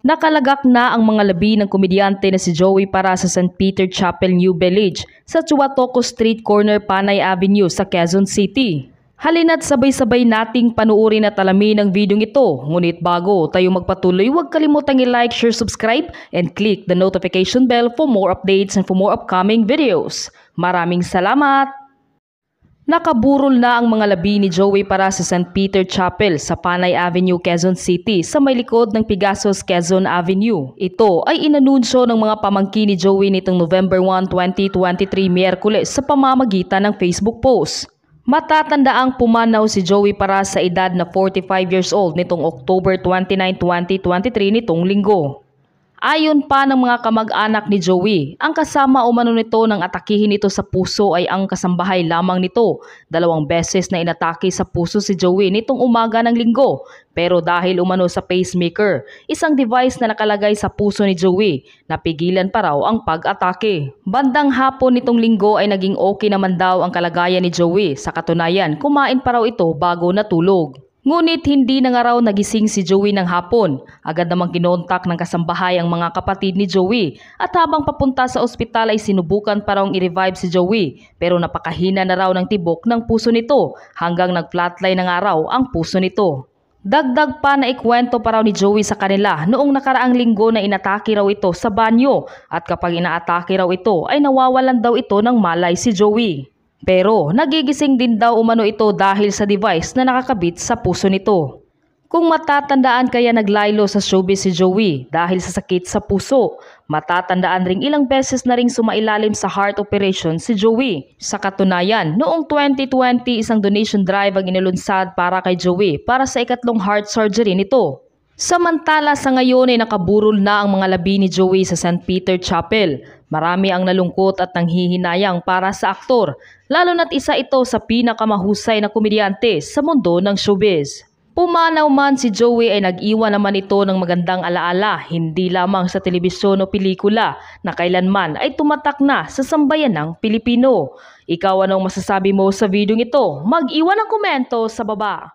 Nakalagak na ang mga labi ng komedyante na si Joey Para sa St. Peter Chapel, New Village sa Chuatoco Street Corner, Panay Avenue sa Quezon City. Halina't sabay-sabay nating panuorin at alamin ang video ito. Ngunit bago tayo magpatuloy, huwag kalimutang i-like, share, subscribe, and click the notification bell for more updates and for more upcoming videos. Maraming salamat! Nakaburol na ang mga labi ni Joey Para sa St. Peter Chapel sa Panay Avenue, Quezon City sa may likod ng Pigasos, Quezon Avenue. Ito ay inanunsyo ng mga pamangkin ni Joey nitong November 1, 2023, Miyerkules sa pamamagitan ng Facebook post. Matatandaang pumanaw si Joey Para sa edad na 45 years old nitong October 29, 2023 nitong linggo. Ayon pa ng mga kamag-anak ni Joey, ang kasama umano nito ng atakihin ito sa puso ay ang kasambahay lamang nito. 2 beses na inatake sa puso si Joey nitong umaga ng linggo. Pero dahil umano sa pacemaker, isang device na nakalagay sa puso ni Joey, napigilan pa raw ang pag-atake. Bandang hapon nitong linggo ay naging okay naman daw ang kalagayan ni Joey. Sa katunayan, kumain pa raw ito bago natulog. Ngunit hindi na nga raw nagising si Joey ng hapon. Agad namang kinontak ng kasambahay ang mga kapatid ni Joey at habang papunta sa ospital ay sinubukan pa raw i-revive si Joey pero napakahina na raw ng tibok ng puso nito hanggang nag-flatline na nga raw ang puso nito. Dagdag pa na ikwento pa raw ni Joey sa kanila noong nakaraang linggo na inatake raw ito sa banyo at kapag inaatake raw ito ay nawawalan daw ito ng malay si Joey. Pero nagigising din daw umano ito dahil sa device na nakakabit sa puso nito. Kung matatandaan kaya naglaylo sa showbiz si Joey dahil sa sakit sa puso, matatandaan ring ilang beses na ring sumailalim sa heart operation si Joey. Sa katunayan, noong 2020 isang donation drive ang inilunsad para kay Joey para sa ikatlong heart surgery nito. Samantala sa ngayon ay nakaburol na ang mga labi ni Joey sa St. Peter Chapel. Marami ang nalungkot at nanghihinayang para sa aktor, lalo na't isa ito sa pinakamahusay na komedyante sa mundo ng showbiz. Pumanaw man si Joey ay nag-iwan naman ito ng magandang alaala, hindi lamang sa telebisyon o pelikula na kailanman ay tumatak na sa sambayan ng Pilipino. Ikaw anong masasabi mo sa video ito? Mag-iwan ng komento sa baba.